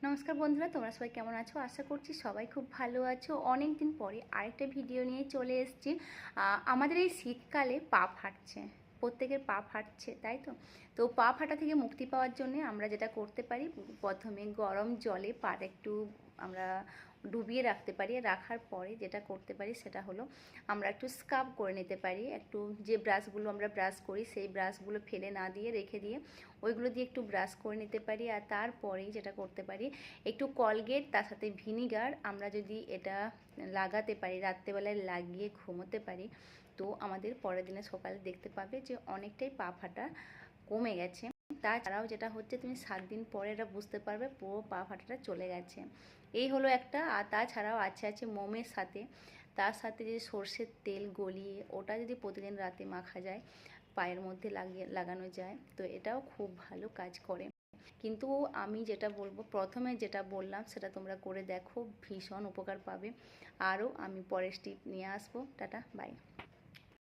নমস্কার বন্ধুরা, তোমরা সবাই কেমন আছো? আশা করছি সবাই খুব ভালো আছো। অনেক দিন পরে আরেকটা ভিডিও নিয়ে চলে এসেছি। আমাদের এই শীতকালে পা ফাটছে, প্রত্যেকের পা ফাটছে, তাই তো? তো পা ফাটা থেকে মুক্তি পাওয়ার জন্য আমরা যেটা করতে পারি, প্রথমে গরম জলে পাটা একটু আমরা ডুবিয়ে রাখতে পারি। রাখার পরে যেটা করতে পারি সেটা হলো আমরা একটু স্ক্রাব করে নিতে পারি। একটু যে ব্রাশগুলো আমরা ব্রাশ করি সেই ব্রাশগুলো ফেলে না দিয়ে রেখে দিয়ে ওইগুলো দিয়ে একটু ব্রাশ করে নিতে পারি। আর তারপরেই যেটা করতে পারি, একটু কলগেট তার সাথে ভিনিগার আমরা যদি এটা লাগাতে পারি, রাত্রেবেলায় লাগিয়ে ঘুমোতে পারি, তো আমাদের পরের দিনে সকালে দেখতে পাবে যে অনেকটাই পা ফাটা কমে গেছে। তাছাড়াও যেটা হচ্ছে, তুমি 7 দিন পরে এটা বুঝতে পারবে পুরো পা ফাটাটা চলে গেছে। এই হলো একটা। আর তাছাড়াও আছে মোমের সাথে, তার সাথে যে সর্ষের তেল গলিয়ে ওটা যদি প্রতিদিন রাতে মাখা যায়, পায়ের মধ্যে লাগানো যায়, তো এটাও খুব ভালো কাজ করে। কিন্তু আমি যেটা বলবো, প্রথমে যেটা বললাম সেটা তোমরা করে দেখো, ভীষণ উপকার পাবে। আরও আমি পরের টিপ নিয়ে আসবো। Ta-ta, by.